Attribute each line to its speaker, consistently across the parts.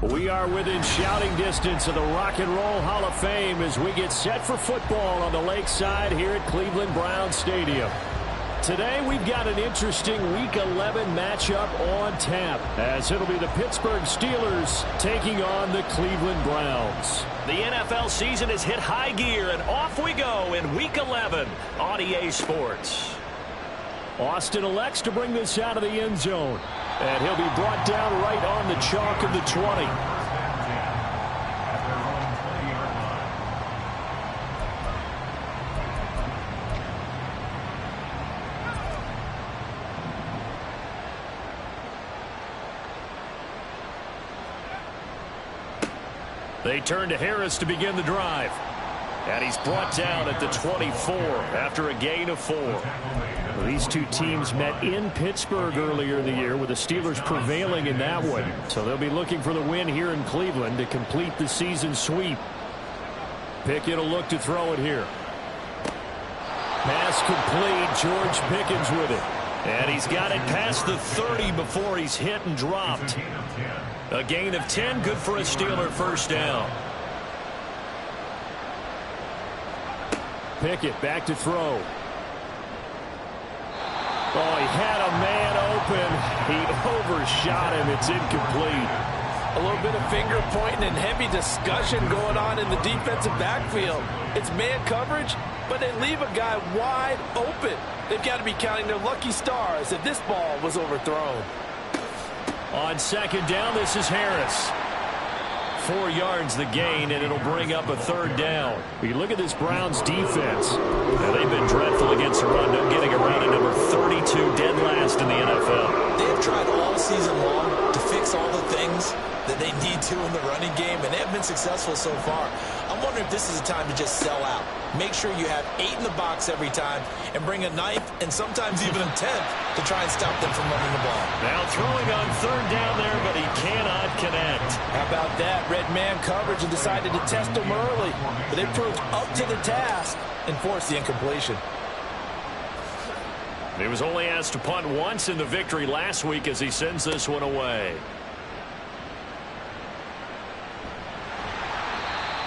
Speaker 1: We are within shouting distance of the Rock and Roll Hall of Fame as we get set for football on the lakeside here at Cleveland Browns Stadium. Today we've got an interesting Week 11 matchup on tap as it'll be the Pittsburgh Steelers taking on the Cleveland Browns. The NFL season has hit high gear and off we go in Week 11 on EA Sports. Austin elects to bring this out of the end zone. And he'll be brought down right on the chalk of the 20. They turn to Harris to begin the drive. And he's brought down at the 24 after a gain of 4. These two teams met in Pittsburgh earlier in the year with the Steelers prevailing in that one. So they'll be looking for the win here in Cleveland to complete the season sweep. Pickett will look to throw it here. Pass complete. George Pickens with it. And he's got it past the 30 before he's hit and dropped. A gain of 10, good for a Steeler first down. Pickett back to throw. Oh, he had a man open. He overshot him. It's incomplete.
Speaker 2: A little bit of finger pointing and heavy discussion going on in the defensive backfield. It's man coverage, but they leave a guy wide open. They've got to be counting their lucky stars if this ball was overthrown.
Speaker 1: On second down, this is Harris. 4 yards the gain, and it'll bring up a third down. You look at this Browns defense. Now, they've been dreadful against the run, getting around at number 32, dead last in the NFL.
Speaker 3: They've tried all season long to fix all the things that they need to in the running game, and they have been successful so far. I'm wondering if this is a time to just sell out. Make sure you have 8 in the box every time and bring a 9th and sometimes even a 10th to try and stop them from running the ball.
Speaker 1: Now throwing on third down there, but he cannot connect.
Speaker 2: How about that? Red man coverage and decided to test them early. But they proved up to the task and forced the incompletion.
Speaker 1: He was only asked to punt once in the victory last week as he sends this one away.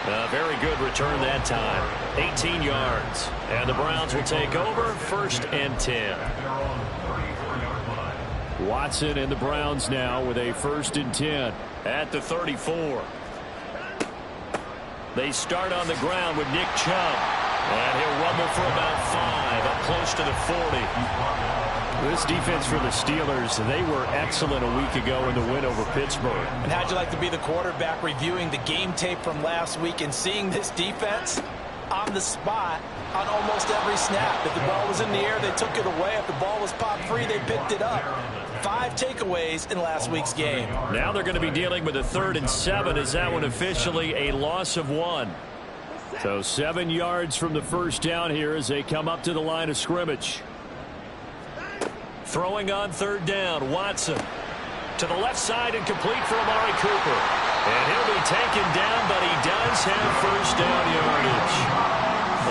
Speaker 1: A very good return that time. 18 yards. And the Browns will take over 1st and 10. Watson and the Browns now with a 1st and 10 at the 34. They start on the ground with Nick Chubb. And he'll rumble for about 5 up close to the 40. This defense for the Steelers, they were excellent a week ago in the win over Pittsburgh.
Speaker 3: And how'd you like to be the quarterback reviewing the game tape from last week and seeing this defense on the spot on almost every snap? If the ball was in the air, they took it away. If the ball was popped free, they picked it up. 5 takeaways in last week's game.
Speaker 1: Now they're going to be dealing with a 3rd and 7. Is that one officially a loss of 1? So 7 yards from the first down here as they come up to the line of scrimmage. Throwing on 3rd down, Watson. To the left side and complete for Amari Cooper. And he'll be taken down, but he does have first down yardage.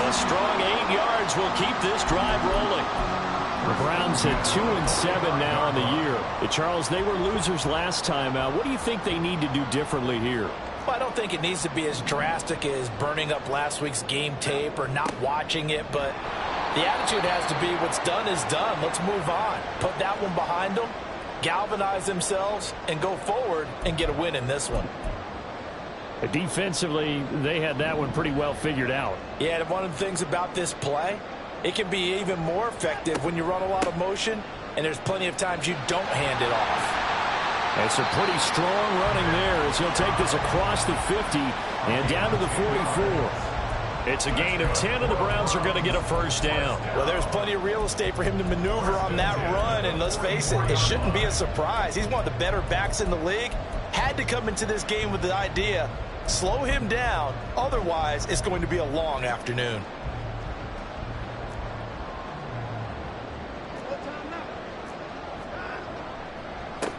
Speaker 1: A strong 8 yards will keep this drive rolling. The Browns at 2-7 now on the year. Charles, they were losers last time out. What do you think they need to do differently here?
Speaker 3: Well, I don't think it needs to be as drastic as burning up last week's game tape or not watching it, but the attitude has to be what's done is done. Let's move on. Put that one behind them, galvanize themselves, and go forward and get a win in this one.
Speaker 1: Defensively, they had that one pretty well figured out.
Speaker 3: Yeah, and one of the things about this play, it can be even more effective when you run a lot of motion, and there's plenty of times you don't hand it off.
Speaker 1: It's a pretty strong running there as he'll take this across the 50 and down to the 44. It's a gain of 10, and the Browns are going to get a first down.
Speaker 3: Well, there's plenty of real estate for him to maneuver on that run, and let's face it, it shouldn't be a surprise. He's one of the better backs in the league. Had to come into this game with the idea, slow him down, otherwise it's going to be a long afternoon.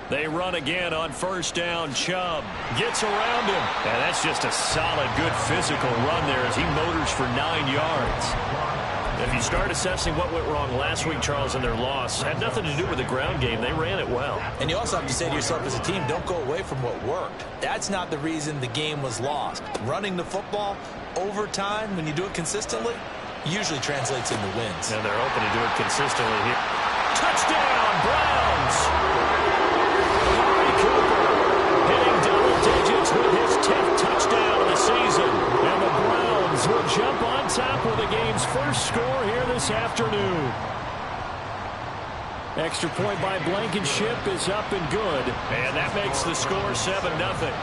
Speaker 1: They run again on first down. Chubb gets around him. And that's just a solid, good physical run there as he motors for 9 yards. If you start assessing what went wrong last week, Charles, in their loss, had nothing to do with the ground game. They ran it well.
Speaker 3: And you also have to say to yourself as a team, don't go away from what worked. That's not the reason the game was lost. Running the football over time, when you do it consistently, usually translates into wins.
Speaker 1: And they're hoping to do it consistently here. Touchdown, Browns! Digits with his 10th touchdown of the season. And the Browns will jump on top with the game's first score here this afternoon. Extra point by Blankenship is up and good. And that makes the score 7-0.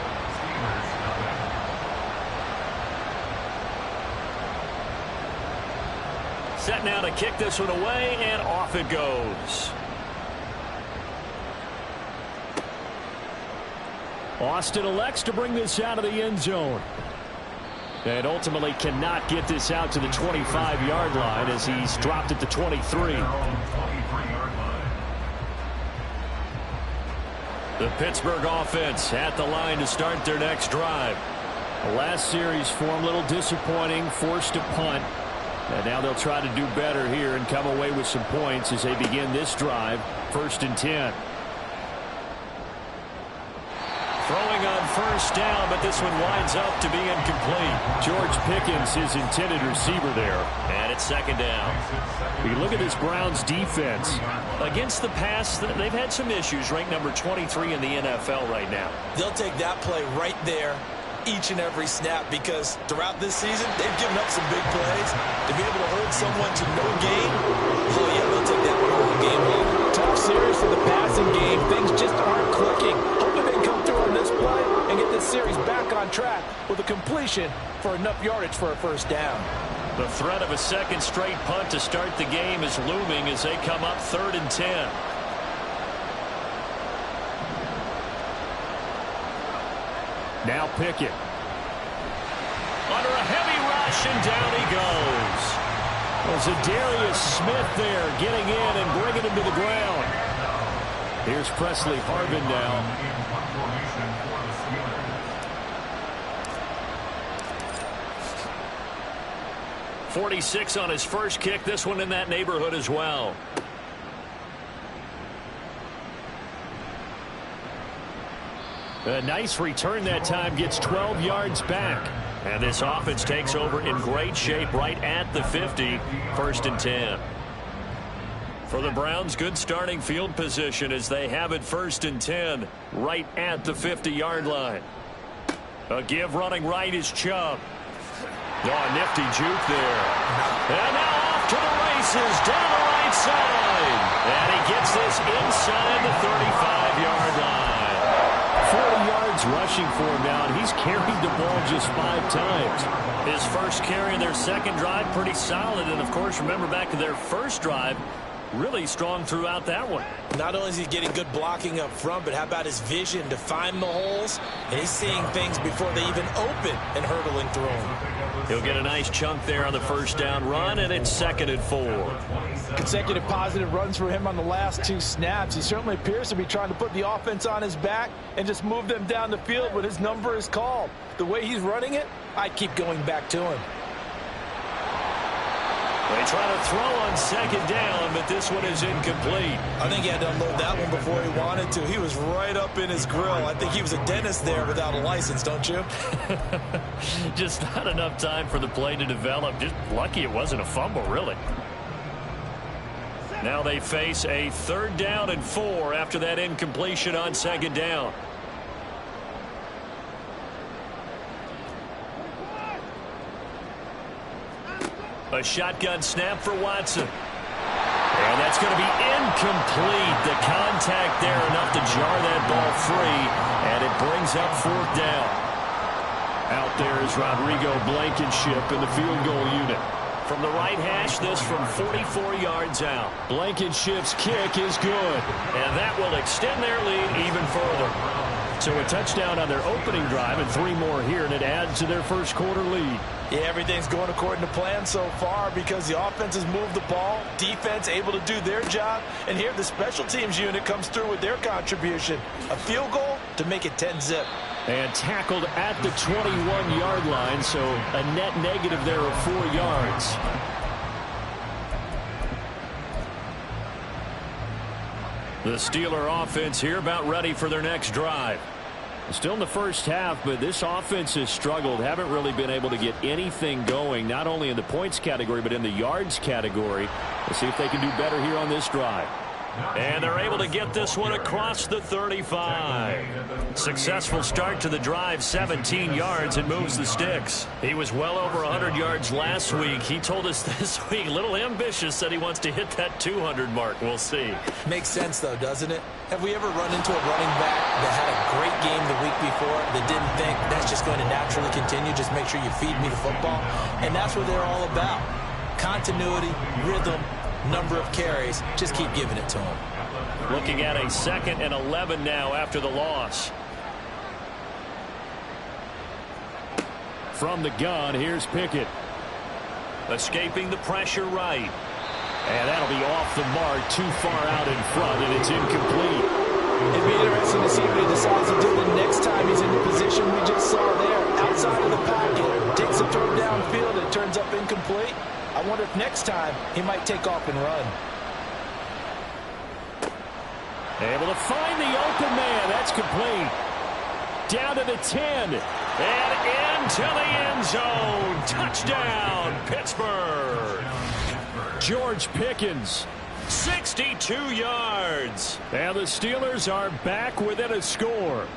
Speaker 1: Set now to kick this one away, and off it goes. Austin elects to bring this out of the end zone. And ultimately cannot get this out to the 25-yard line as he's dropped at the 23. The Pittsburgh offense at the line to start their next drive. The last series for them, a little disappointing, forced to punt. And now they'll try to do better here and come away with some points as they begin this drive, 1st and 10. Throwing on first down, but this one winds up to be incomplete. George Pickens, his intended receiver there. And it's 2nd down. You look at this Browns defense. Against the pass, they've had some issues. Ranked number 23 in the NFL right now.
Speaker 3: They'll take that play right there each and every snap because throughout this season, they've given up some big plays. To be able to hold someone to no gain, oh yeah, they'll take that one all game long. Tough series for the passing game. Things just aren't clicking. Hoping they can come through on this play and get this series back on track with a completion for enough yardage for a first down.
Speaker 1: The threat of a second straight punt to start the game is looming as they come up 3rd and 10. Now Pickett. Under a heavy rush, and down he goes. There's a Darius Smith there getting in and bringing him to the ground. Here's Presley Harvin now. 46 on his first kick. This one in that neighborhood as well. A nice return that time. Gets 12 yards back. And this offense takes over in great shape right at the 50, 1st and 10. For the Browns, good starting field position as they have it 1st and 10 right at the 50-yard line. A give running right is Chubb. Oh, a nifty juke there. And now off to the races down the right side. And he gets this inside the 35-yard line.
Speaker 2: 40 yards rushing for him now, and he's carried the ball just 5 times.
Speaker 1: His first carry in their second drive, pretty solid. And, of course, remember back to their first drive, really strong throughout that one.
Speaker 3: Not only is he getting good blocking up front, but how about his vision to find the holes? And he's seeing things before they even open and hurtling through them.
Speaker 1: He'll get a nice chunk there on the first down run, and it's 2nd and 4.
Speaker 2: Consecutive positive runs for him on the last 2 snaps. He certainly appears to be trying to put the offense on his back and just move them down the field when his number is called. The way he's running it, I keep going back to him.
Speaker 1: They try to throw on 2nd down, but this one is incomplete.
Speaker 3: I think he had to unload that one before he wanted to. He was right up in his grill. I think he was a dentist there without a license, don't you?
Speaker 1: Just not enough time for the play to develop. Just lucky it wasn't a fumble, really. Now they face a 3rd down and 4 after that incompletion on 2nd down. A shotgun snap for Watson. And that's going to be incomplete. The contact there enough to jar that ball free, and it brings up 4th down. Out there is Rodrigo Blankenship in the field goal unit. From the right hash, this from 44 yards out. Blankenship's kick is good, and that will extend their lead even further. So a touchdown on their opening drive and 3 more here, and it adds to their first quarter lead.
Speaker 2: Yeah, everything's going according to plan so far because the offense has moved the ball, defense able to do their job, and here the special teams unit comes through with their contribution. A field goal to make it 10-zip.
Speaker 1: And tackled at the 21-yard line, so a net negative there of 4 yards. The Steeler offense here about ready for their next drive. Still in the first half, but this offense has struggled. Haven't really been able to get anything going, not only in the points category, but in the yards category. Let's see if they can do better here on this drive. And they're able to get this one across the 35. Successful start to the drive, 17 yards, and moves the sticks. He was well over 100 yards last week. He told us this week, a little ambitious, said he wants to hit that 200 mark. We'll see.
Speaker 3: Makes sense, though, doesn't it? Have we ever run into a running back that had a great game the week before that didn't think that's just going to naturally continue? Just make sure you feed me the football. And that's what they're all about. Continuity, rhythm, number of carries. Just keep giving it to him.
Speaker 1: Looking at a 2nd and 11 now after the loss. From the gun, here's Pickett. Escaping the pressure right. And that'll be off the mark, too far out in front, and it's incomplete.
Speaker 2: It'd be interesting to see what he decides to do the next time he's in the position we just saw there. Outside of the pocket, takes a throw downfield, and turns up incomplete. I wonder if next time he might take off and run.
Speaker 1: Able to find the open man. That's complete. Down to the 10. And into the end zone. Touchdown, Pittsburgh. George Pickens, 62 yards. And the Steelers are back within a score.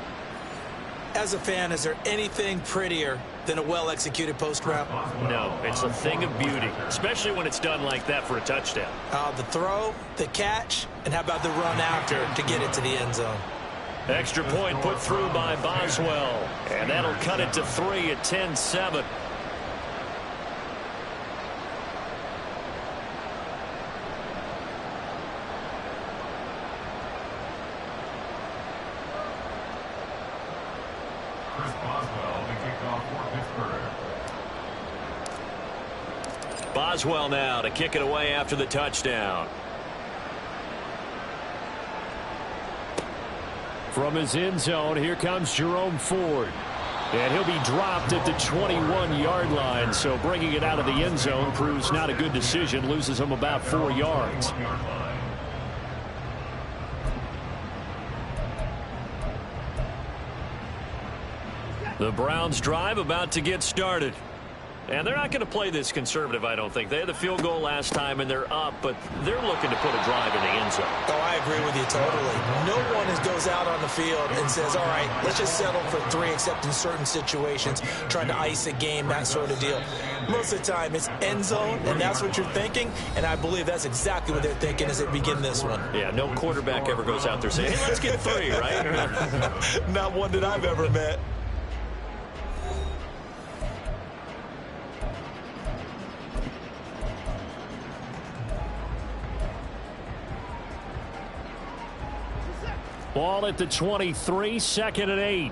Speaker 3: As a fan, is there anything prettier than a well-executed post route?
Speaker 1: No, it's a thing of beauty, especially when it's done like that for a touchdown.
Speaker 3: The throw, the catch, and how about the run after to get it to the end zone?
Speaker 1: Extra point put through by Boswell, and that'll cut it to 3 at 10-7. Boswell now to kick it away after the touchdown. From his end zone, here comes Jerome Ford. And he'll be dropped at the 21-yard line, so bringing it out of the end zone proves not a good decision, loses him about 4 yards. The Browns drive about to get started. And they're not going to play this conservative, I don't think. They had the field goal last time, and they're up, but they're looking to put a drive in the end zone.
Speaker 3: Oh, I agree with you totally. No one goes out on the field and says, all right, let's just settle for 3, except in certain situations, trying to ice a game, that sort of deal. Most of the time, it's end zone, and that's what you're thinking, and I believe that's exactly what they're thinking as they begin this one.
Speaker 1: Yeah, no quarterback ever goes out there saying, hey, let's get 3, right?
Speaker 3: Not one that I've ever met.
Speaker 1: Ball at the 23, 2nd and 8.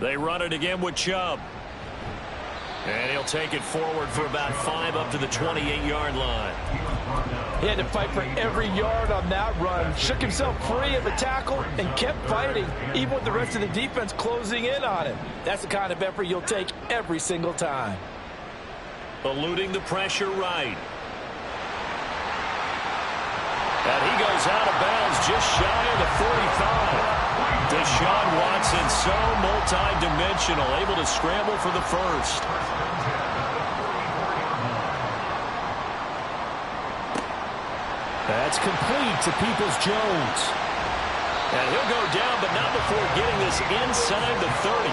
Speaker 1: They run it again with Chubb. And he'll take it forward for about 5 up to the 28-yard line.
Speaker 2: He had to fight for every yard on that run. Shook himself free of the tackle and kept fighting, even with the rest of the defense closing in on him. That's the kind of effort you'll take every single time.
Speaker 1: Eluding the pressure right. And he goes out of bounds just shy of the 45. Deshaun Watson, so multi-dimensional, able to scramble for the first. That's complete to Peoples-Jones. And he'll go down, but not before getting this inside the 30.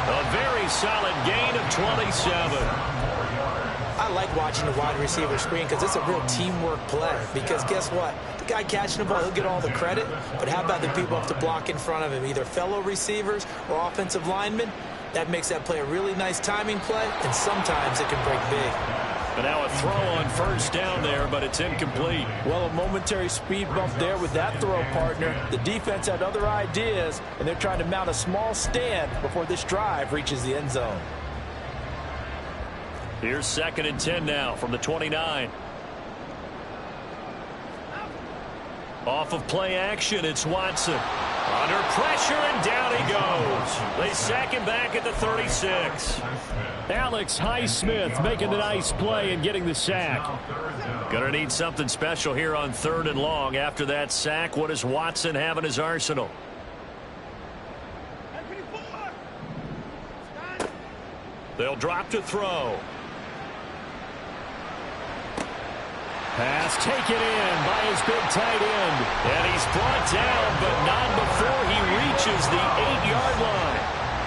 Speaker 1: A very solid gain of 27.
Speaker 3: I like watching the wide receiver screen because it's a real teamwork play. Because guess what? The guy catching the ball, he'll get all the credit. But how about the people have to block in front of him, either fellow receivers or offensive linemen? That makes that play a really nice timing play, and sometimes it can break big.
Speaker 1: But now a throw on first down there, but it's incomplete.
Speaker 2: Well, a momentary speed bump there with that throw, partner. The defense had other ideas, and they're trying to mount a small stand before this drive reaches the end zone.
Speaker 1: Here's 2nd and 10 now from the 29. Off of play action, it's Watson. Under pressure, and down he goes. They sack him back at the 36. Alex Highsmith making the nice play and getting the sack. Gonna need something special here on 3rd and long. After that sack, what does Watson have in his arsenal? They'll drop to throw. Pass taken in by his big tight end. And he's brought down, but not before he reaches the 8-yard line.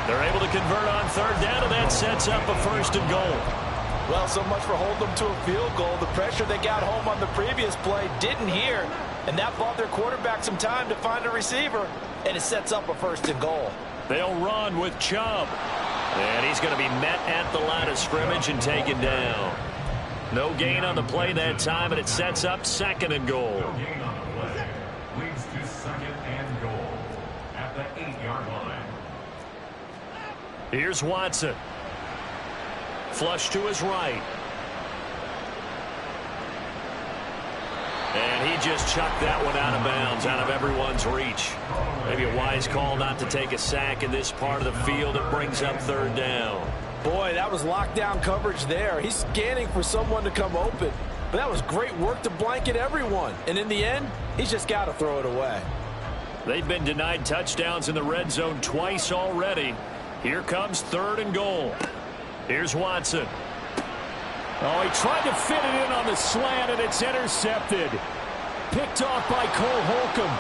Speaker 1: They're able to convert on 3rd down, and that sets up a 1st and goal.
Speaker 2: Well, so much for holding them to a field goal. The pressure they got home on the previous play didn't hear, and that bought their quarterback some time to find a receiver, and it sets up a 1st and goal.
Speaker 1: They'll run with Chubb. And he's going to be met at the line of scrimmage and taken down. No gain on the play that time, and it sets up 2nd and goal.
Speaker 4: Leads to 2nd and goal at the 8-yard line.
Speaker 1: Here's Watson. Flush to his right. And he just chucked that one out of bounds, out of everyone's reach. Maybe a wise call not to take a sack in this part of the field. It brings up 3rd down.
Speaker 2: Boy, that was lockdown coverage there. He's scanning for someone to come open. But that was great work to blanket everyone. And in the end, he's just got to throw it away.
Speaker 1: They've been denied touchdowns in the red zone twice already. Here comes 3rd and goal. Here's Watson. Oh, he tried to fit it in on the slant, and it's intercepted. Picked off by Cole Holcomb.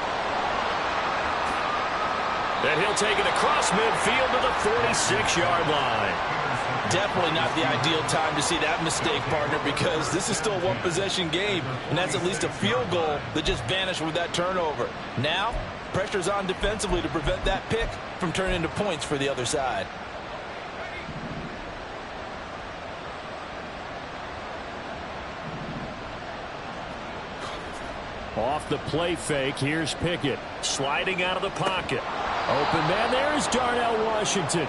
Speaker 1: And he'll take it across midfield to the 46-yard line.
Speaker 2: Definitely not the ideal time to see that mistake, partner, because this is still a one-possession game, and that's at least a field goal that just vanished with that turnover. Now, pressure's on defensively to prevent that pick from turning into points for the other side.
Speaker 1: Off the play fake, here's Pickett. Sliding out of the pocket. Open man, there's Darnell Washington.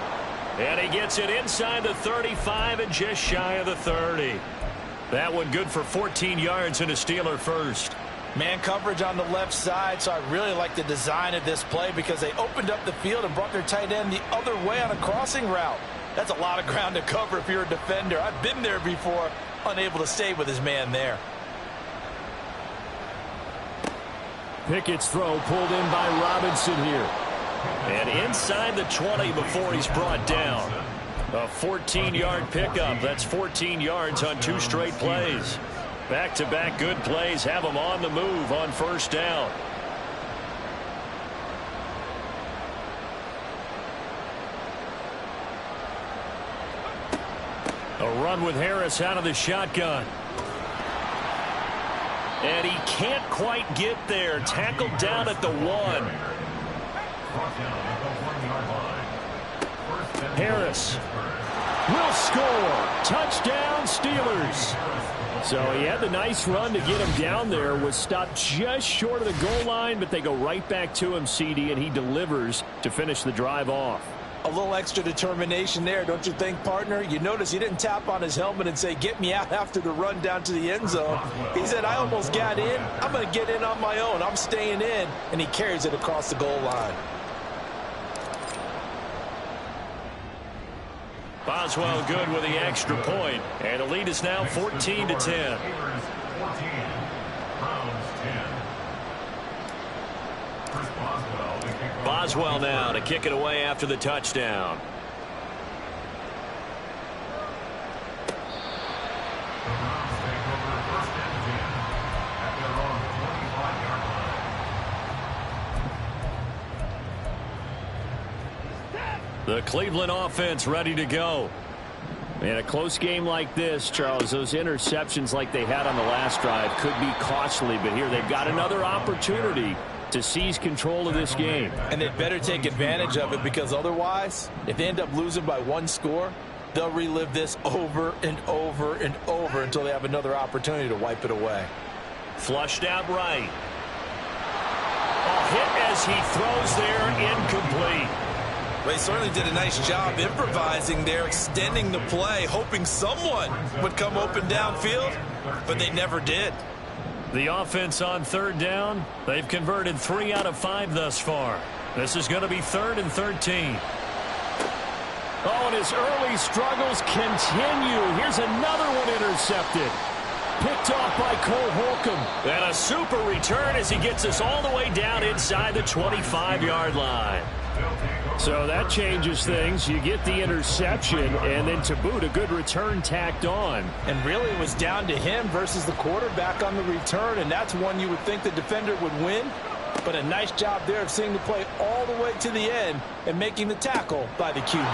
Speaker 1: And he gets it inside the 35 and just shy of the 30. That one good for 14 yards and a Steeler first.
Speaker 2: Man coverage on the left side, so I really like the design of this play because they opened up the field and brought their tight end the other way on a crossing route. That's a lot of ground to cover if you're a defender. I've been there before, unable to stay with his man there.
Speaker 1: Pickett's throw pulled in by Robinson here. And inside the 20 before he's brought down. A 14-yard pickup. That's 14 yards on 2 straight plays. Back-to-back good plays have him on the move on first down. A run with Harris out of the shotgun. And he can't quite get there. Tackled down at the 1. Harris will score. Touchdown, Steelers. So he had the nice run to get him down there. Was stopped just short of the goal line, but they go right back to him, CD, and he delivers to finish the drive off.
Speaker 2: A little extra determination there, don't you think, partner? You notice he didn't tap on his helmet and say, get me out after the run down to the end zone. He said, I almost got in. I'm going to get in on my own. I'm staying in. And he carries it across the goal line.
Speaker 1: Boswell good with the extra point. And the lead is now 14-10. Boswell now to kick it away after the touchdown. The Cleveland offense ready to go. In a close game like this, Charles, those interceptions like they had on the last drive could be costly, but here they've got another opportunity to seize control of this game.
Speaker 2: And they'd better take advantage of it, because otherwise, if they end up losing by 1 score, they'll relive this over and over and over until they have another opportunity to wipe it away.
Speaker 1: Flushed out right. A hit as he throws there, incomplete.
Speaker 2: They certainly did a nice job improvising there, extending the play, hoping someone would come open downfield, but they never did.
Speaker 1: The offense on third down, they've converted 3 out of 5 thus far. This is going to be 3rd and 13. Oh, and his early struggles continue. Here's another one intercepted. Picked off by Cole Holcomb. And a super return as he gets us all the way down inside the 25-yard line. So that changes things. You get the interception, and then to boot, a good return tacked on.
Speaker 2: And really it was down to him versus the quarterback on the return, and that's one you would think the defender would win. But a nice job there of seeing the play all the way to the end and making the tackle by the QB.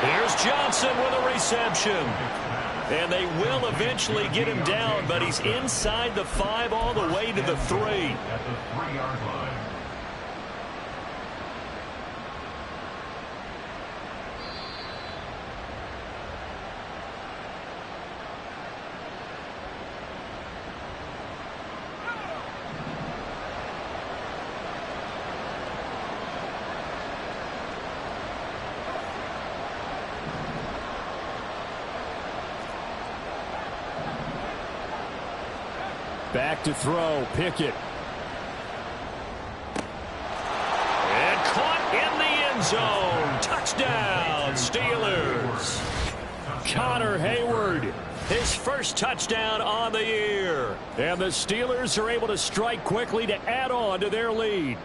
Speaker 1: Here's Johnson with a reception. And they will eventually get him down, but he's inside the 5 all the way to the 3.
Speaker 4: At the 3-yard line.
Speaker 1: Back to throw, Pickett. And caught in the end zone. Touchdown, Steelers. Connor Hayward, his first touchdown on the year. And the Steelers are able to strike quickly to add on to their lead.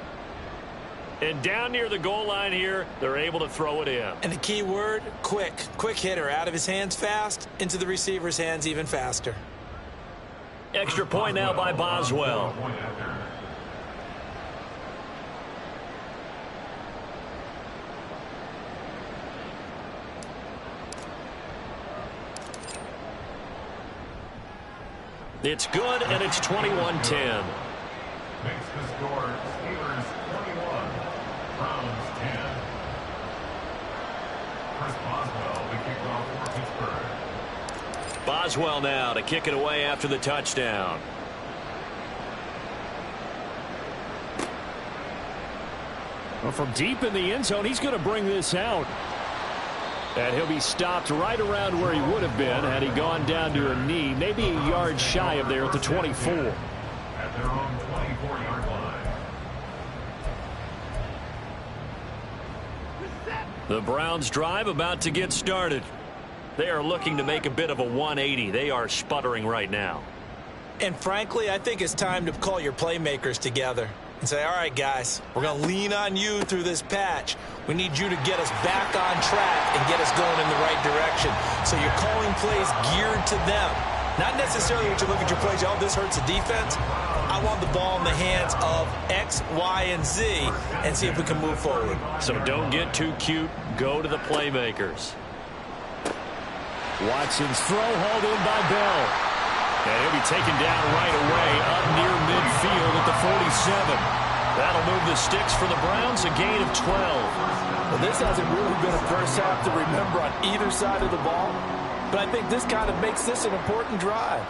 Speaker 1: And down near the goal line here, they're able to throw it in.
Speaker 2: And the key word, quick. Quick hitter, out of his hands fast, into the receiver's hands even faster.
Speaker 1: Extra point now by Boswell. It's good, and it's 21-10.
Speaker 4: Makes the score Steelers 21, Browns 10. Chris Boswell, the kickoff for Pittsburgh.
Speaker 1: Boswell now to kick it away after the touchdown. Well, from deep in the end zone, he's going to bring this out. And he'll be stopped right around where he would have been had he gone down to a knee, maybe a yard shy of there at the 24.
Speaker 4: At their own 24-yard line.
Speaker 1: The Browns drive about to get started. They are looking to make a bit of a 180. They are sputtering right now.
Speaker 2: And frankly, I think it's time to call your playmakers together.
Speaker 3: and say, all right, guys, we're going to lean on you through this patch. We need you to get us back on track and get us going in the right direction. So you're calling plays geared to them. Not necessarily what you look at your plays, oh, this hurts the defense. I want the ball in the hands of X, Y, and Z and see if we can move forward.
Speaker 1: So don't get too cute. Go to the playmakers. Watson's throw hauled in by Bell. And he'll be taken down right away up near midfield at the 47. That'll move the sticks for the Browns, a gain of 12.
Speaker 2: Well, this hasn't really been a first half to remember on either side of the ball. But I think this kind of makes this an important drive.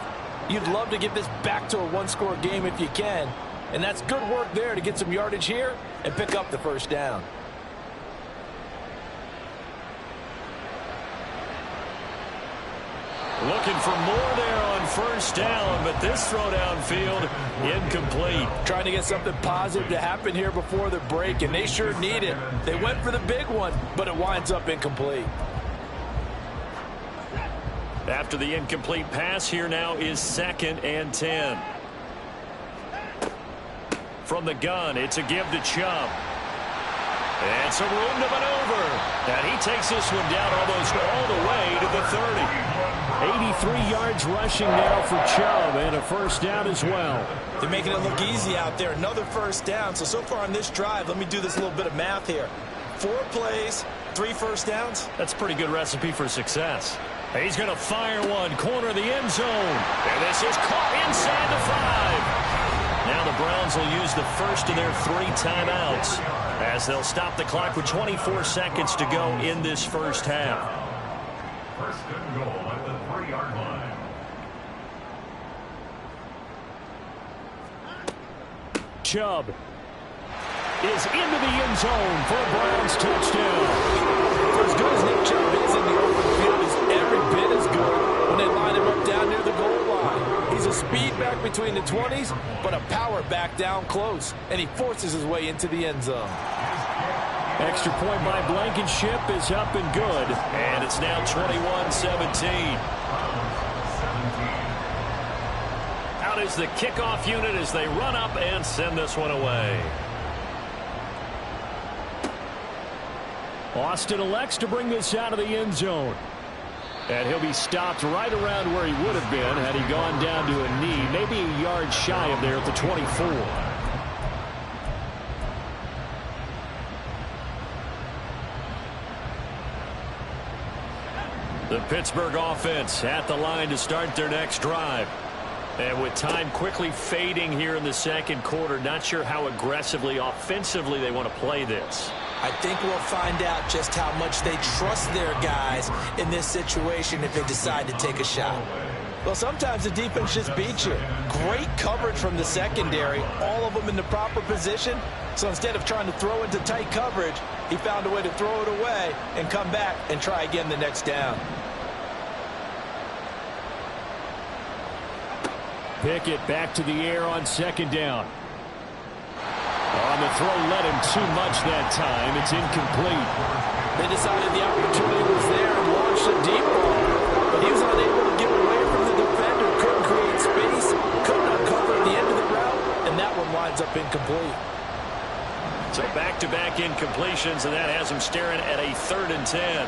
Speaker 2: You'd love to get this back to a one-score game if you can. And that's good work there to get some yardage here and pick up the first down.
Speaker 1: Looking for more there on first down, but this throw downfield incomplete.
Speaker 2: Trying to get something positive to happen here before the break, and they sure need it. They went for the big one, but it winds up incomplete.
Speaker 1: After the incomplete pass, here now is 2nd and 10. From the gun, it's a give to Chubb. And some room to maneuver. And he takes this one down almost all the way to the 30. 83 yards rushing now for Chubb, and a first down as well.
Speaker 3: They're making it look easy out there. Another first down. So far on this drive, let me do this little bit of math here. 4 plays, 3 first downs.
Speaker 1: That's a pretty good recipe for success. He's going to fire one, corner of the end zone. And this is caught inside the 5. Now the Browns will use the first of their 3 timeouts as they'll stop the clock with 24 seconds to go in this first half.
Speaker 4: First and goal at the 3-yard line.
Speaker 1: Chubb is into the end zone for a Browns touchdown.
Speaker 2: For as good as Nick Chubb is in the open field, he's every bit as good when they line him up down near the goal line. He's a speed back between the 20s, but a power back down close, and he forces his way into the end zone.
Speaker 1: Extra point by Blankenship is up and good, and it's now 21-17. Out is the kickoff unit as they run up and send this one away. Austin elects to bring this out of the end zone. And he'll be stopped right around where he would have been had he gone down to a knee, maybe a yard shy of there at the 24. The Pittsburgh offense at the line to start their next drive. And with time quickly fading here in the second quarter, not sure how aggressively, offensively they want to play this.
Speaker 3: I think we'll find out just how much they trust their guys in this situation if they decide to take a shot.
Speaker 2: Well, sometimes the defense just beats you. Great coverage from the secondary, all of them in the proper position. So instead of trying to throw into tight coverage, he found a way to throw it away and come back and try again the next down.
Speaker 1: Pickett back to the air on 2nd down. On the throw, led him too much that time. It's incomplete.
Speaker 2: They decided the opportunity was there and launched a deep ball, but he was unable to get away from the defender, couldn't create space, couldn't uncover at the end of the route, and that one winds up incomplete.
Speaker 1: So back-to-back incompletions, and that has him staring at a 3rd and 10.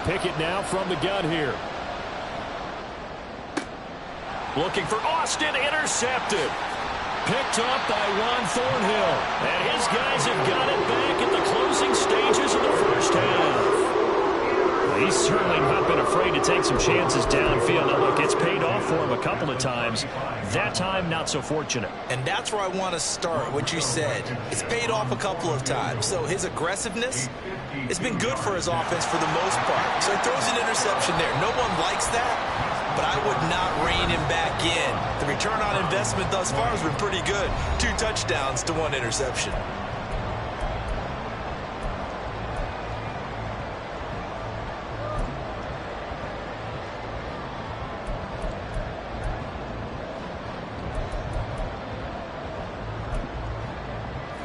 Speaker 1: Pickett now from the gun here. Looking for Austin, intercepted. Picked up by Juan Thornhill. And his guys have got it back at the closing stages of the first half. He's certainly not been afraid to take some chances downfield. Now, look, it's paid off for him a couple of times. That time, not so fortunate.
Speaker 3: And that's where I want to start, what you said. It's paid off a couple of times. So his aggressiveness has been good for his offense for the most part. So he throws an interception there. No one likes that. But I would not rein him back in. The return on investment thus far has been pretty good. 2 touchdowns to 1 interception.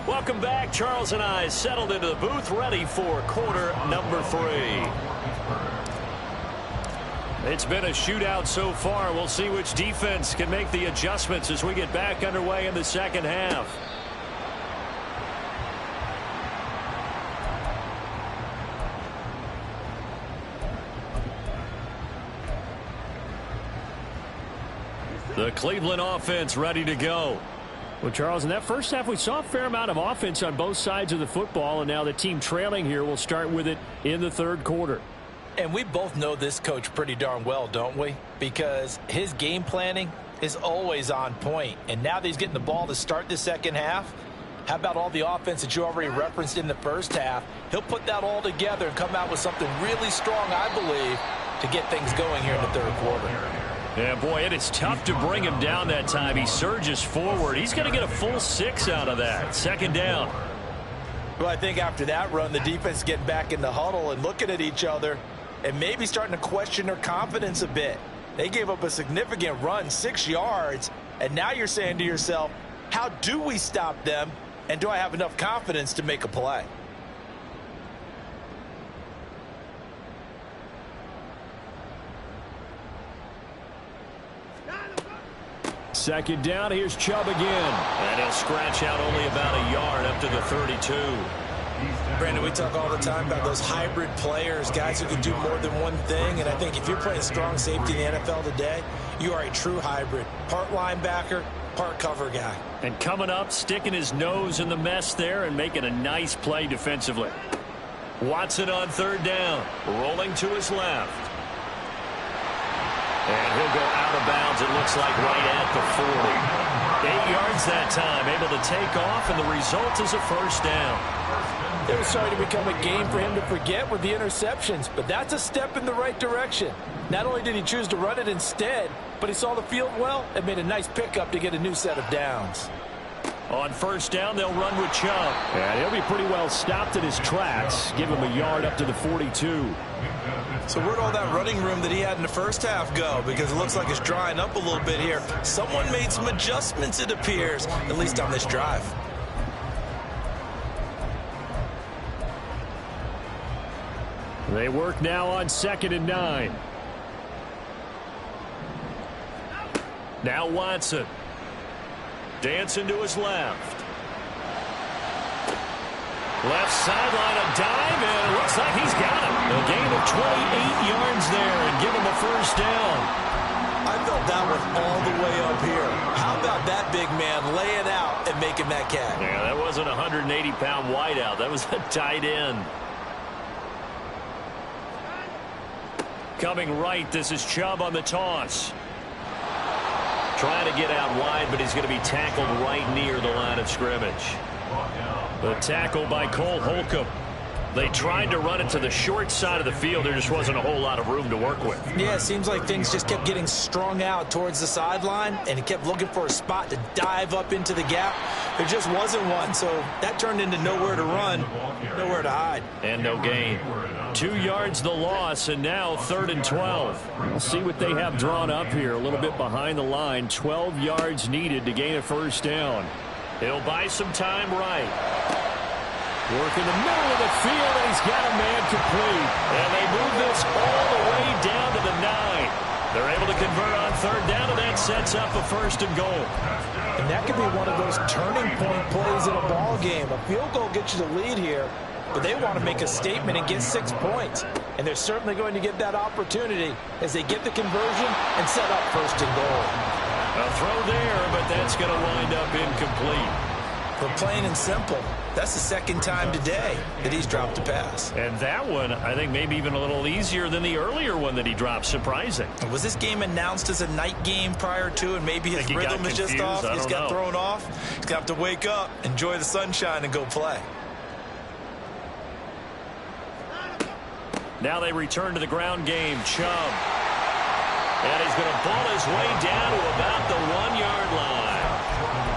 Speaker 1: Welcome back. Charles and I settled into the booth, ready for quarter number 3. It's been a shootout so far. We'll see which defense can make the adjustments as we get back underway in the second half. The Cleveland offense ready to go. Well, Charles, in that first half, we saw a fair amount of offense on both sides of the football, and now the team trailing here will start with it in the third quarter.
Speaker 3: And we both know this coach pretty darn well, don't we? Because his game planning is always on point. And now that he's getting the ball to start the second half, how about all the offense that you already referenced in the first half? He'll put that all together and come out with something really strong, I believe, to get things going here in the third quarter.
Speaker 1: Yeah, boy, it is tough to bring him down that time. He surges forward. He's going to get a full 6 out of that. Second down.
Speaker 3: Well, I think after that run, the defense is getting back in the huddle and looking at each other and maybe starting to question their confidence a bit. They gave up a significant run, 6 yards, and now you're saying to yourself, how do we stop them, and do I have enough confidence to make a play?
Speaker 1: Second down, here's Chubb again. And he'll scratch out only about a yard up to the 32.
Speaker 3: Brandon, we talk all the time about those hybrid players, guys who can do more than one thing. And I think if you're playing strong safety in the NFL today, you are a true hybrid. Part linebacker, part cover guy.
Speaker 1: And coming up, sticking his nose in the mess there and making a nice play defensively. Watson on third down, rolling to his left. And he'll go out of bounds, it looks like right at the 40. 8 yards that time, able to take off, and the result is a first down.
Speaker 2: It was starting to become a game for him to forget with the interceptions, but that's a step in the right direction. Not only did he choose to run it instead, but he saw the field well and made a nice pickup to get a new set of downs.
Speaker 1: On first down, they'll run with Chubb. And he'll be pretty well stopped in his tracks. Give him a yard up to the 42.
Speaker 3: So where'd all that running room that he had in the first half go? Because it looks like it's drying up a little bit here. Someone made some adjustments, it appears, at least on this drive.
Speaker 1: They work now on 2nd and 9. Now Watson. Dancing to his left. Left sideline, a dive, and it looks like he's got it. A gain of 28 yards there and give him a first down.
Speaker 3: I felt that one all the way up here. How about that big man laying out and making that catch?
Speaker 1: Yeah, that wasn't a 180-pound wideout. That was a tight end. Coming right, this is Chubb on the toss. Trying to get out wide, but he's going to be tackled right near the line of scrimmage. The tackle by Cole Holcomb. They tried to run it to the short side of the field. There just wasn't a whole lot of room to work with.
Speaker 3: Yeah, it seems like things just kept getting strung out towards the sideline, and he kept looking for a spot to dive up into the gap. There just wasn't one, so that turned into nowhere to run, nowhere to hide.
Speaker 1: And no gain. 2 yards the loss, and now 3rd and 12. We'll see what they have drawn up here. A little bit behind the line. 12 yards needed to gain a first down. He'll buy some time right. Work in the middle of the field, and he's got a man complete. And they move this all the way down to the 9. They're able to convert on 3rd down, and that sets up a 1st and goal.
Speaker 2: And that could be one of those turning point plays in a ball game. A field goal gets you the lead here, but they want to make a statement and get 6 points. And they're certainly going to get that opportunity as they get the conversion and set up 1st and goal.
Speaker 1: A throw there, but that's going to wind up incomplete.
Speaker 3: But plain and simple, that's the 2nd time today that he's dropped a pass.
Speaker 1: And that one, I think, maybe even a little easier than the earlier one that he dropped. Surprising.
Speaker 3: Was this game announced as a night game prior to, and maybe his rhythm is just off? He's got thrown off. He's got to wake up, enjoy the sunshine, and go play.
Speaker 1: Now they return to the ground game. Chubb. And he's going to ball his way down to about the 1-yard line.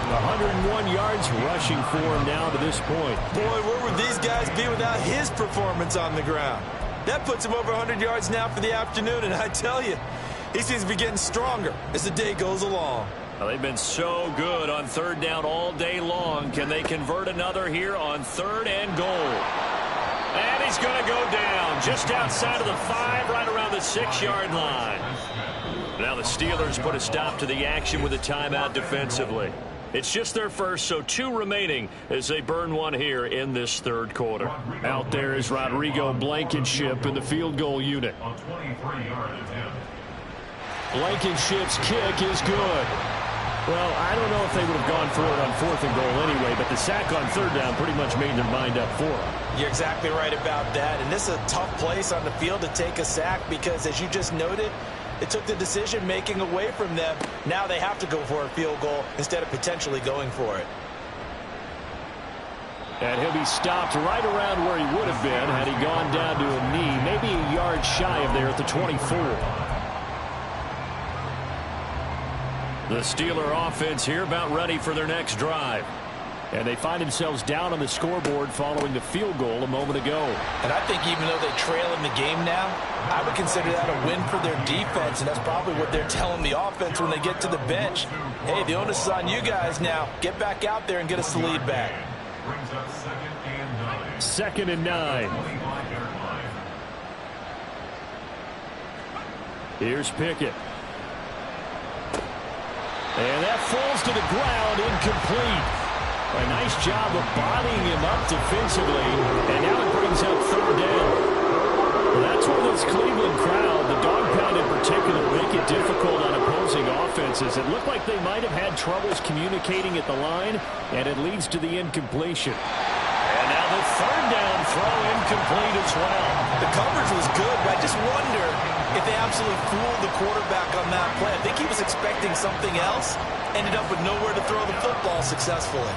Speaker 1: 101 yards rushing for him now to this point.
Speaker 3: Boy, where would these guys be without his performance on the ground? That puts him over 100 yards now for the afternoon, and I tell you, he seems to be getting stronger as the day goes along.
Speaker 1: Well, they've been so good on 3rd down all day long. Can they convert another here on 3rd and goal? And he's going to go down just outside of the 5, right around the 6-yard line. Now the Steelers put a stop to the action with a timeout defensively. It's just their first, so 2 remaining as they burn one here in this third quarter. Out there is Rodrigo Blankenship in the field goal unit. Blankenship's kick is good. Well, I don't know if they would have gone for it on 4th and goal anyway, but the sack on 3rd down pretty much made their mind up for it.
Speaker 3: You're exactly right about that, and this is a tough place on the field to take a sack because, as you just noted, it took the decision-making away from them. Now they have to go for a field goal instead of potentially going for it.
Speaker 1: And he'll be stopped right around where he would have been had he gone down to a knee, maybe a yard shy of there at the 24. The Steeler offense here about ready for their next drive. And they find themselves down on the scoreboard following the field goal a moment ago.
Speaker 3: And I think even though they trail in the game now, I would consider that a win for their defense, and that's probably what they're telling the offense when they get to the bench. Hey, the onus is on you guys now. Get back out there and get us the lead back.
Speaker 1: 2nd and 9. Here's Pickett. And that falls to the ground, incomplete. A nice job of bodying him up defensively, and now it brings up 3rd down. Well, that's where this Cleveland crowd, the dog pound in particular, make it difficult on opposing offenses. It looked like they might have had troubles communicating at the line, and it leads to the incompletion. And now the 3rd down throw incomplete as well.
Speaker 3: The coverage was good, but I just wonder if they absolutely fooled the quarterback on that play. I think he was expecting something else, ended up with nowhere to throw the football successfully.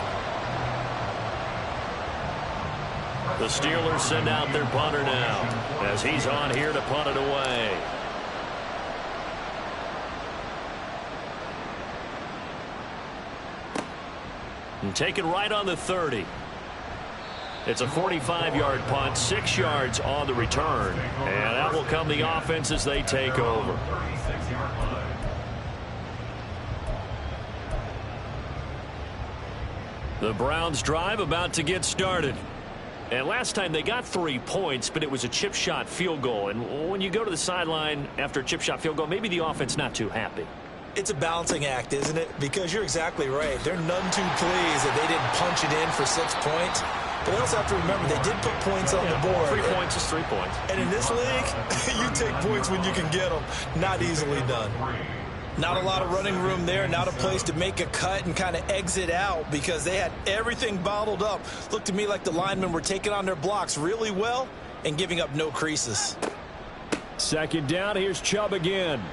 Speaker 1: The Steelers send out their punter now as he's on here to punt it away. And taken right on the 30. It's a 45-yard punt, 6 yards on the return. And that will come the offense as they take over. The Browns drive about to get started. And last time they got 3 points, but it was a chip shot field goal. And when you go to the sideline after a chip shot field goal, maybe the offense not too happy.
Speaker 3: It's a balancing act, isn't it? Because you're exactly right. They're none too pleased that they didn't punch it in for 6 points. But they also have to remember they did put points on the board.
Speaker 1: 3 points is 3 points.
Speaker 3: And in this league, you take points when you can get them. Not easily done. Not a lot of running room there, not a place to make a cut and kind of exit out because they had everything bottled up. Looked to me like the linemen were taking on their blocks really well and giving up no creases.
Speaker 1: 2nd down, here's Chubb again.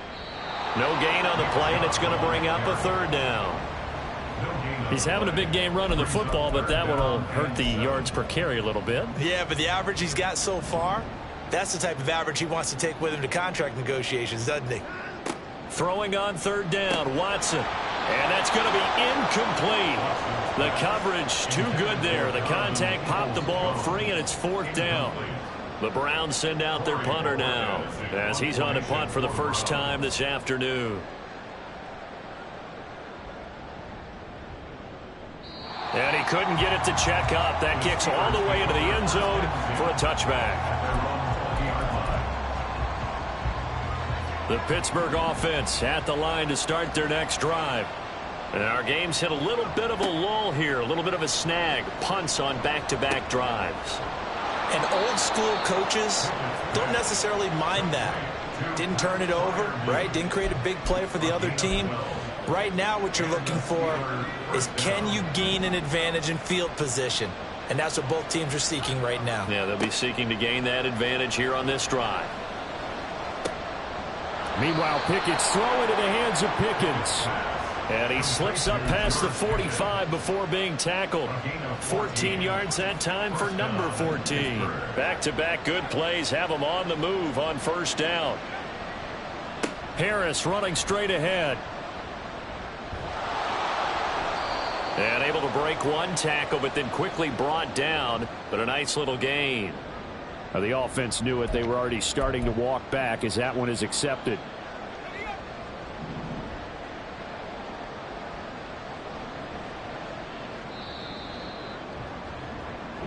Speaker 1: No gain on the play, and it's going to bring up a 3rd down. He's having a big game running the football, but that one will hurt the yards per carry a little bit.
Speaker 3: Yeah, but the average he's got so far, that's the type of average he wants to take with him to contract negotiations, doesn't he?
Speaker 1: Throwing on 3rd down, Watson. And that's going to be incomplete. The coverage too good there. The contact popped the ball free, and it's 4th down. The Browns send out their punter now as he's on a punt for the first time this afternoon. And he couldn't get it to check up. That kicks all the way into the end zone for a touchback. The Pittsburgh offense at the line to start their next drive. And our game's hit a little bit of a lull here, a little bit of a snag. Punts on back-to-back drives.
Speaker 3: And old school coaches don't necessarily mind that. Didn't turn it over, right? Didn't create a big play for the other team. Right now what you're looking for is can you gain an advantage in field position? And that's what both teams are seeking right now.
Speaker 1: Yeah, they'll be seeking to gain that advantage here on this drive. Meanwhile, Pickett's throw into the hands of Pickens. And he slips up past the 45 before being tackled. 14 yards that time for number 14. Back-to-back good plays have him on the move on 1st down. Harris running straight ahead. And able to break one tackle, but then quickly brought down. But a nice little gain. The offense knew it. They were already starting to walk back as that one is accepted.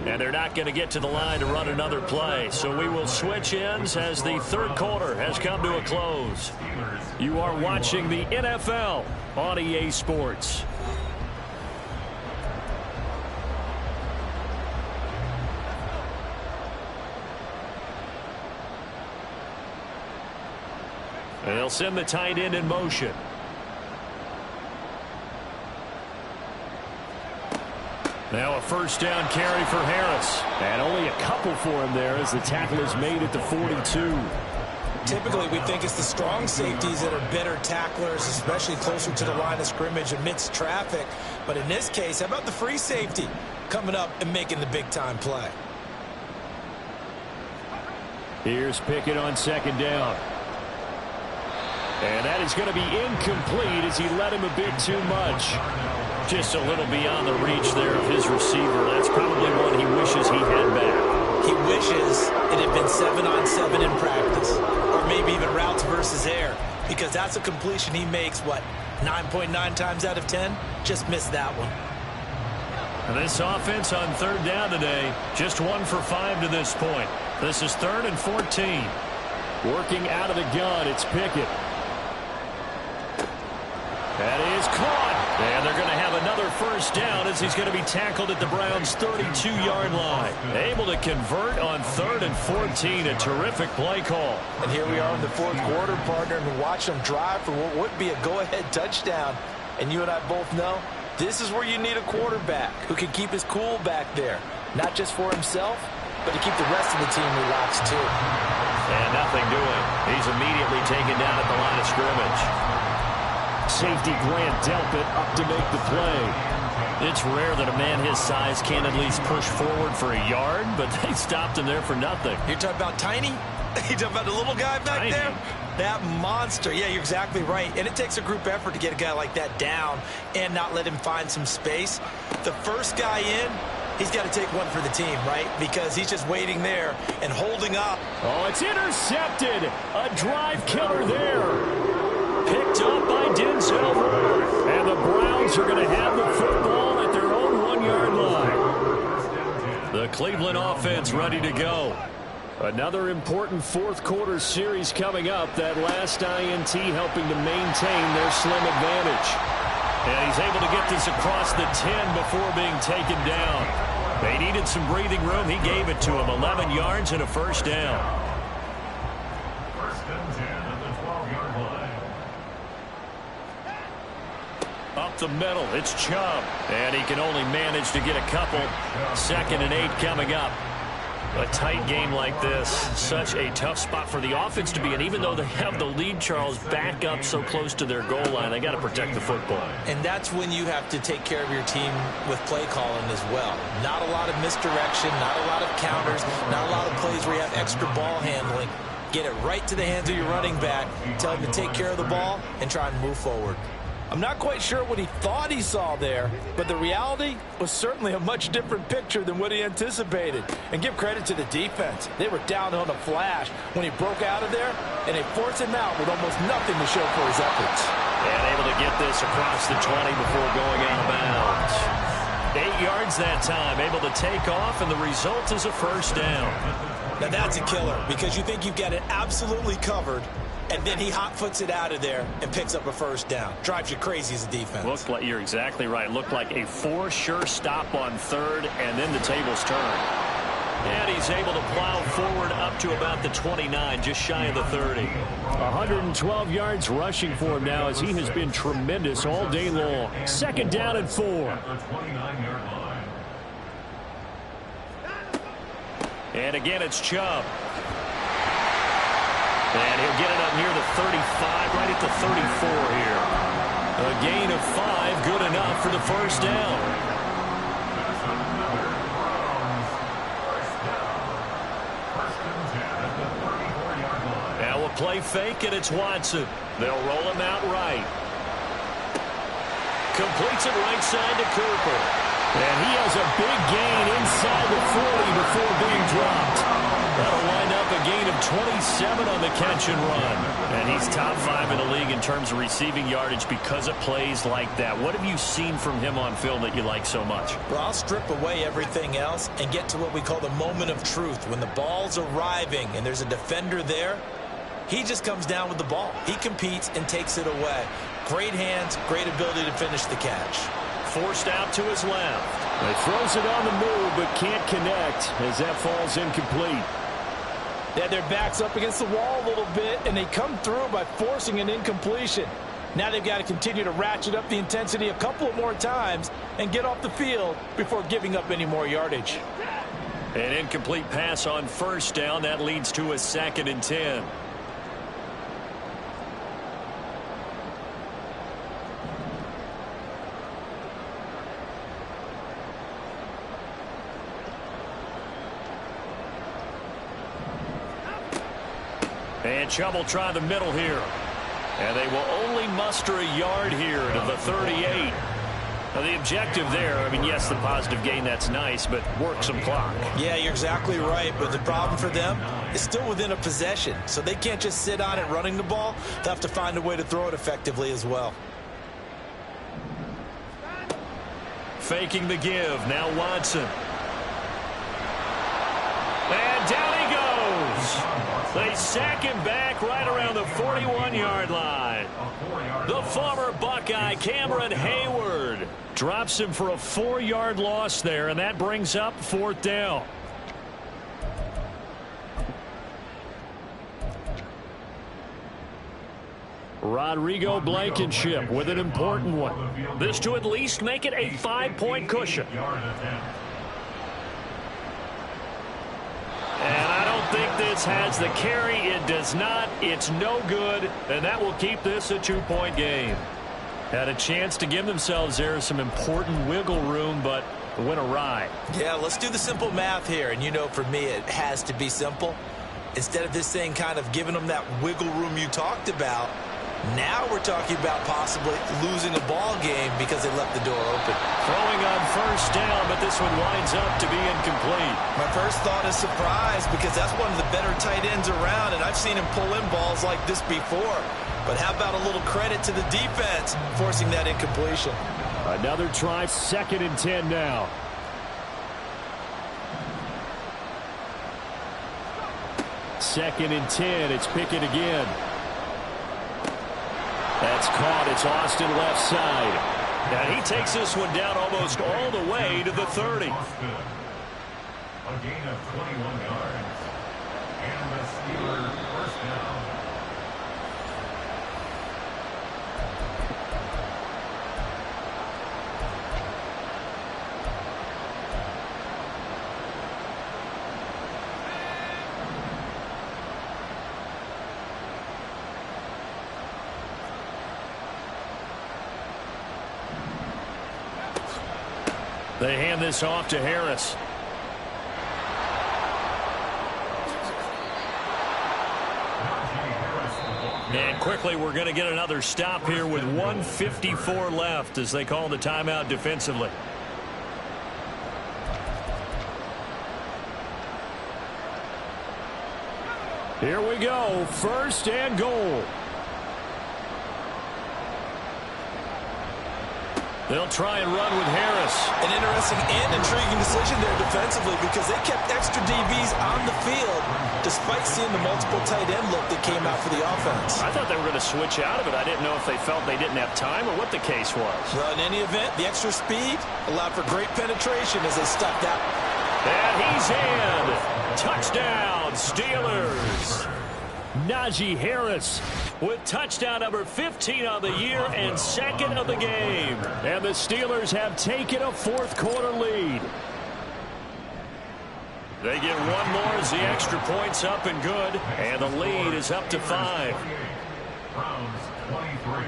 Speaker 1: And they're not going to get to the line to run another play. So we will switch ends as the third quarter has come to a close. You are watching the NFL on EA Sports. And they'll send the tight end in motion. Now a first down carry for Harris. And only a couple for him there as the tackle is made at the 42.
Speaker 3: Typically, we think it's the strong safeties that are better tacklers, especially closer to the line of scrimmage amidst traffic. But in this case, how about the free safety coming up and making the big-time play?
Speaker 1: Here's Pickett on second down. And that is going to be incomplete as he led him a bit too much. Just a little beyond the reach there of his receiver. That's probably one he wishes he had back.
Speaker 3: He wishes it had been 7-on-7 in practice, or maybe even routes versus air, because that's a completion he makes, 9.9 times out of 10? Just missed that one.
Speaker 1: And this offense on third down today, just 1 for 5 to this point. This is 3rd and 14. Working out of the gun, it's Pickett. That is caught. And they're going to have another first down as he's going to be tackled at the Browns' 32-yard line. Able to convert on 3rd and 14. A terrific play call.
Speaker 2: And here we are in the fourth quarter, partner, and watch them drive for what would be a go-ahead touchdown. And you and I both know this is where you need a quarterback who can keep his cool back there. Not just for himself, but to keep the rest of the team relaxed too.
Speaker 1: And nothing doing. He's immediately taken down at the line of scrimmage. Safety Grant Delpit up to make the play. It's rare that a man his size can at least push forward for a yard, but they stopped him there for nothing.
Speaker 3: You're talking about tiny? You're talking about the little guy back
Speaker 1: Tiny.
Speaker 3: there? That monster. Yeah, you're exactly right. And it takes a group effort to get a guy like that down and not let him find some space. The first guy in, he's got to take one for the team, right? Because he's just waiting there and holding up.
Speaker 1: Oh, it's intercepted. A drive killer there. Picked up by Denzel Ward. And the Browns are going to have the football at their own 1-yard line. The Cleveland offense ready to go. Another important fourth quarter series coming up. That last INT helping to maintain their slim advantage. And he's able to get this across the 10 before being taken down. They needed some breathing room. He gave it to him. 11 yards and a first down.
Speaker 4: First and 10 at the 12-yard line.
Speaker 1: Up the middle, it's Chubb. And he can only manage to get a couple. 2nd and 8 coming up. A tight game like this, such a tough spot for the offense to be in. Even though they have the lead, Charles, back up so close to their goal line, they got to protect the football.
Speaker 3: And that's when you have to take care of your team with play calling as well. Not a lot of misdirection, not a lot of counters, not a lot of plays where you have extra ball handling. Get it right to the hands of your running back, tell him to take care of the ball, and try and move forward.
Speaker 2: I'm not quite sure what he thought he saw there, but the reality was certainly a much different picture than what he anticipated. And give credit to the defense. They were down on a flash when he broke out of there, and they forced him out with almost nothing to show for his efforts.
Speaker 1: And able to get this across the 20 before going out of bounds. 8 yards that time, able to take off, and the result is a first down.
Speaker 3: Now that's a killer because you think you've got it absolutely covered, and then he hot-foots it out of there and picks up a first down. Drives you crazy as a defense.
Speaker 1: Looked like, you're exactly right. Looked like a for-sure stop on 3rd, and then the tables turn. And he's able to plow forward up to about the 29, just shy of the 30. 112 yards rushing for him now as he has been tremendous all day long. 2nd down and 4.
Speaker 4: At the 29-yard line.
Speaker 1: And again, it's Chubb. And he'll get it up near the 35, right at the 34 here. A gain of 5, good enough for the first down.
Speaker 4: That's another Browns first down. First and 10 at the 34-yard line.
Speaker 1: Now a play fake, and it's Watson. They'll roll him out right. Completes it right side to Cooper. And he has a big gain inside the 40 before being dropped. That'll wind up a gain of 27 on the catch and run. And he's top 5 in the league in terms of receiving yardage because of plays like that. What have you seen from him on film that you like so much?
Speaker 3: Well, I'll strip away everything else and get to what we call the moment of truth. When the ball's arriving and there's a defender there, he just comes down with the ball. He competes and takes it away. Great hands, great ability to finish the catch.
Speaker 1: Forced out to his left. He throws it on the move but can't connect as that falls incomplete.
Speaker 2: They had their backs up against the wall a little bit, and they come through by forcing an incompletion. Now they've got to continue to ratchet up the intensity a couple of more times and get off the field before giving up any more yardage.
Speaker 1: An incomplete pass on first down. That leads to a 2nd and 10. And Chubb will try the middle here. And they will only muster a yard here to the 38. Now the objective there, I mean, yes, the positive gain, that's nice, but work some clock.
Speaker 3: Yeah, you're exactly right, but the problem for them is still within a possession. So they can't just sit on it running the ball. They'll have to find a way to throw it effectively as well.
Speaker 1: Faking the give. Now Watson. And down he goes. They sack him back right around the 41-yard line. The former Buckeye, Cameron Hayward, drops him for a 4-yard loss there, and that brings up 4th down. Rodrigo Blankenship with an important one. This to at least make it a 5-point cushion. And I don't think this has the carry. It does not. It's no good. And that will keep this a 2-point game. Had a chance to give themselves there some important wiggle room, but went awry.
Speaker 3: Yeah, let's do the simple math here. And you know, for me, it has to be simple. Instead of this thing kind of giving them that wiggle room you talked about, now we're talking about possibly losing a ball game because they left the door open.
Speaker 1: Throwing on first down, but this one winds up to be incomplete.
Speaker 3: My first thought is surprise because that's one of the better tight ends around, and I've seen him pull in balls like this before. But how about a little credit to the defense forcing that incompletion?
Speaker 1: Another try, 2nd and 10 now. Second and 10, it's Pickett again. That's caught. It's Austin left side. And he takes this one down almost all the way to the 30.
Speaker 4: A gain of 21 yards. And the Steelers first down.
Speaker 1: They hand this off to Harris. And quickly we're going to get another stop here with 1:54 left as they call the timeout defensively. Here we go. 1st and goal. They'll try and run with Harris.
Speaker 3: An interesting and intriguing decision there defensively because they kept extra DBs on the field despite seeing the multiple tight end look that came out for the offense.
Speaker 1: I thought they were going to switch out of it. I didn't know if they felt they didn't have time or what the case was.
Speaker 3: Well, in any event, the extra speed allowed for great penetration as they stuck out.
Speaker 1: And he's in. Touchdown, Steelers. Najee Harris with touchdown number 15 on the year and 2nd of the game. And the Steelers have taken a 4th quarter lead. They get one more as the extra point's up and good. And the lead is up to 5.
Speaker 4: Browns 23.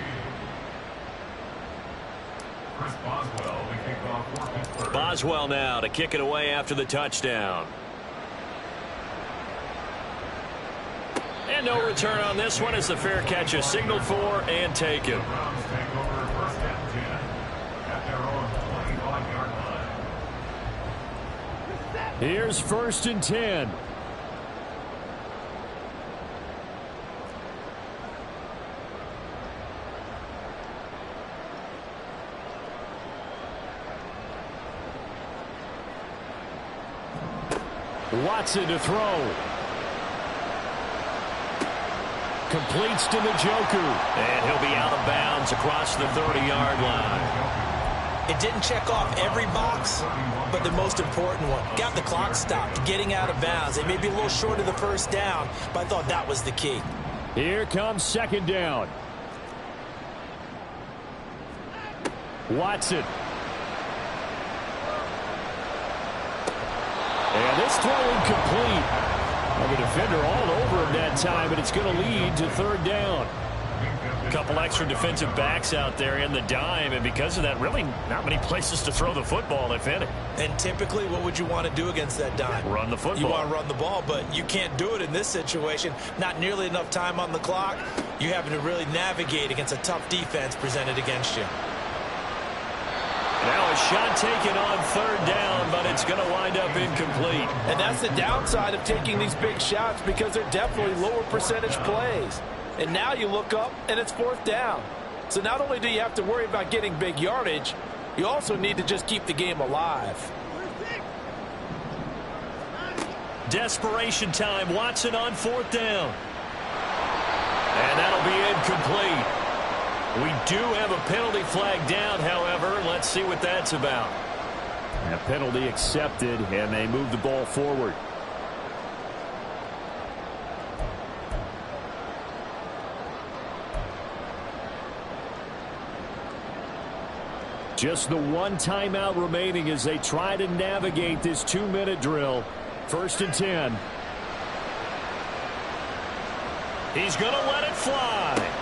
Speaker 4: Chris Boswell, the kickoff for Pittsburgh.
Speaker 1: Boswell now to kick it away after the touchdown. And no return on this one as the fair catch is signaled for and taken.
Speaker 4: The Browns take over 1st and 10 at their own 25-yard line.
Speaker 1: Here's 1st and 10. Watson to throw. Completes to Njoku. And he'll be out of bounds across the 30-yard line.
Speaker 3: It didn't check off every box, but the most important one. Got the clock stopped, getting out of bounds. They may be a little short of the first down, but I thought that was the key.
Speaker 1: Here comes second down. Watson. And this throw incomplete. Well, the defender all over him that time, and it's going to lead to third down. A couple extra defensive backs out there in the dime, and because of that, really not many places to throw the football, if any.
Speaker 3: And typically, what would you want to do against that dime?
Speaker 1: Run the football.
Speaker 3: You want to run the ball, but you can't do it in this situation. Not nearly enough time on the clock. You having to really navigate against a tough defense presented against you.
Speaker 1: Now a shot taken on third down, but it's going to wind up incomplete.
Speaker 2: And that's the downside of taking these big shots, because they're definitely lower percentage plays. And now you look up, and it's fourth down. So not only do you have to worry about getting big yardage, you also need to just keep the game alive.
Speaker 1: Desperation time. Watson on fourth down. And that'll be incomplete. We do have a penalty flag down, however. Let's see what that's about. A penalty accepted, and they move the ball forward. Just the one timeout remaining as they try to navigate this 2-minute drill. First and 10. He's going to let it fly.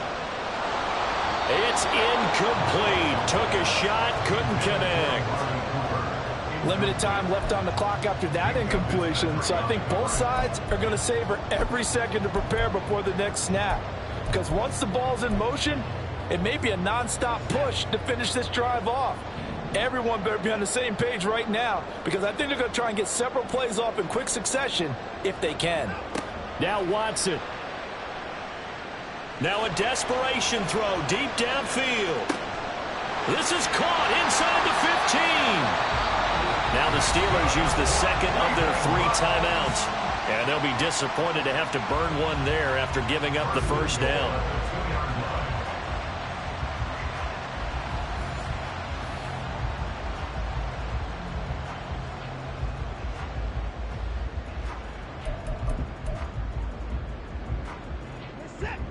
Speaker 1: It's incomplete. Took a shot, couldn't connect.
Speaker 2: Limited time left on the clock after that incompletion, so I think both sides are going to savor every second to prepare before the next snap. Because once the ball's in motion, it may be a non-stop push to finish this drive off. Everyone better be on the same page right now, because I think they're going to try and get several plays off in quick succession if they can.
Speaker 1: Now Watson. Now a desperation throw deep downfield. This is caught inside the 15. Now the Steelers use the second of their 3 timeouts. And they'll be disappointed to have to burn one there after giving up the first down.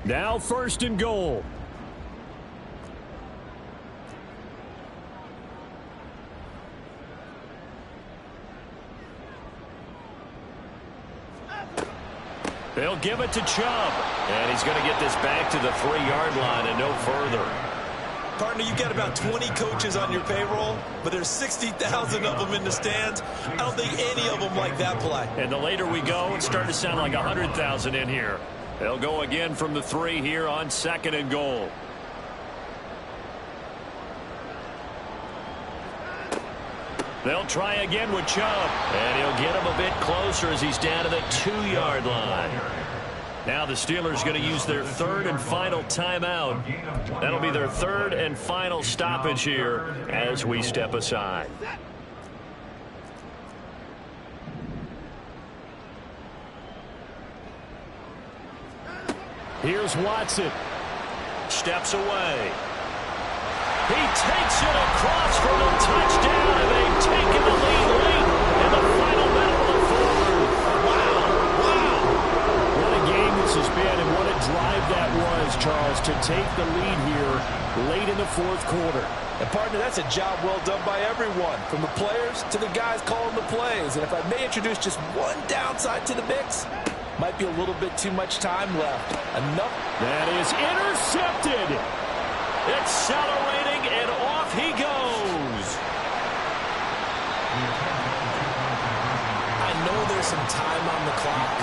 Speaker 1: Now first and goal. They'll give it to Chubb. And he's going to get this back to the 3-yard line and no further.
Speaker 3: Partner, you got about 20 coaches on your payroll, but there's 60,000 of them in the stands. I don't think any of them like that play.
Speaker 1: And the later we go, it's starting to sound like 100,000 in here. They'll go again from the 3 here on second and goal. They'll try again with Chubb. And he'll get him a bit closer as he's down to the 2-yard line. Now the Steelers going to use their third and final timeout. That'll be their third and final stoppage here as we step aside. Here's Watson. Steps away. He takes it across for the touchdown, and they've taken the lead late in the final minute of the fourth. Wow. What a game this has been, and what a drive that was, Charles, to take the lead here late in the fourth quarter.
Speaker 2: And, partner, that's a job well done by everyone, from the players to the guys calling the plays. And if I may introduce just one downside to the mix, might be a little bit too much time left. Enough.
Speaker 1: That is intercepted. Accelerating, and off he goes.
Speaker 3: I know there's some time on the clock,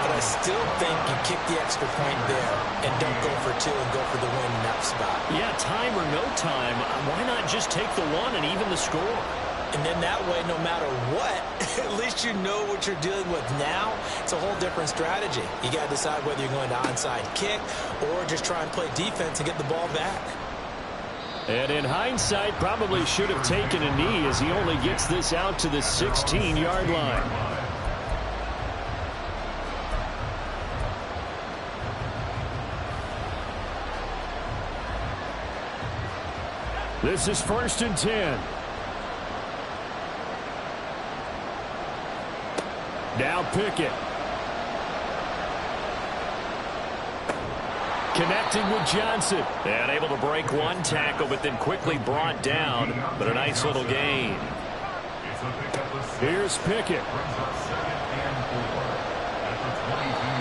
Speaker 3: but I still think you kick the extra point there and don't go for 2 and go for the win in that spot.
Speaker 1: Yeah, time or no time, why not just take the 1 and even the score?
Speaker 3: And then that way, no matter what, at least you know what you're dealing with now. It's a whole different strategy. You got to decide whether you're going to onside kick or just try and play defense and get the ball back.
Speaker 1: And in hindsight, probably should have taken a knee as he only gets this out to the 16-yard line. This is 1st and 10. Now Pickett. Connecting with Johnson.
Speaker 5: And able to break one tackle, but then quickly brought down. But a nice little gain.
Speaker 1: Here's Pickett.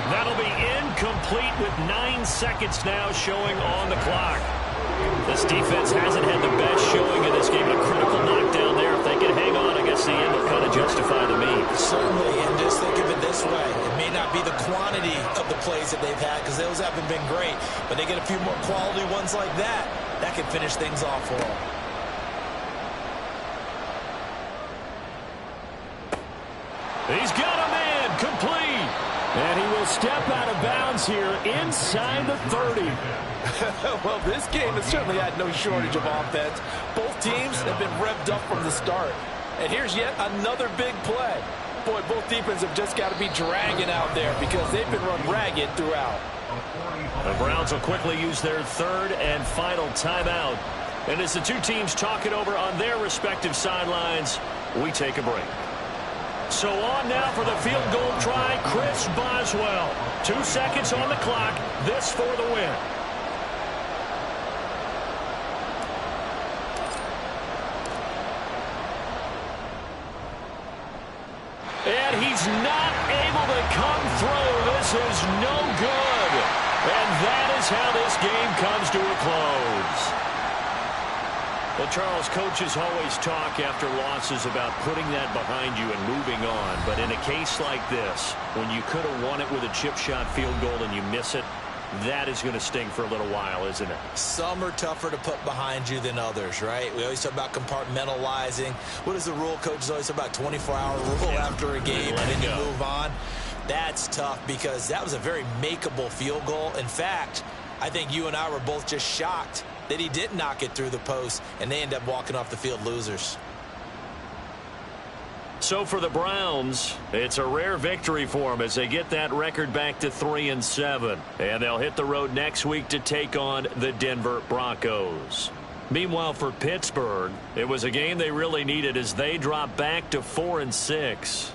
Speaker 5: That'll be incomplete with 9 seconds now showing on the clock. This defense hasn't had the best showing in this game. A critical knockdown there. If they can hang on, I guess the end will kind of justify the means.
Speaker 3: Certainly, and just think of it this way. It may not be the quantity of the plays that they've had because those haven't been great, but they get a few more quality ones like that. That can finish things off for them.
Speaker 1: He's got a man complete. And he will step out of bounds here inside the 30.
Speaker 2: Well, this game has certainly had no shortage of offense. Both teams have been revved up from the start. And here's yet another big play. Boy, both defenses have just got to be dragging out there because they've been run ragged throughout.
Speaker 5: The Browns will quickly use their 3rd and final timeout. And as the two teams talk it over on their respective sidelines, we take a break. So on now for the field goal try, Chris Boswell. 2 seconds on the clock. This for the win.
Speaker 1: And he's not able to come through. This is no good. And that is how this game comes to a close.
Speaker 5: Well, Charles, coaches always talk after losses about putting that behind you and moving on. But in a case like this, when you could have won it with a chip shot field goal and you miss it, that is going to sting for a little while, isn't it?
Speaker 3: Some are tougher to put behind you than others, right? We always talk about compartmentalizing. What is the rule? Coaches always talk about 24-hour rule after a game, and then you move on. That's tough because that was a very makeable field goal. In fact, I think you and I were both just shocked that he didn't knock it through the post, and they end up walking off the field losers.
Speaker 5: So for the Browns, it's a rare victory for them as they get that record back to 3-7. And they'll hit the road next week to take on the Denver Broncos. Meanwhile, for Pittsburgh, it was a game they really needed as they drop back to 4-6.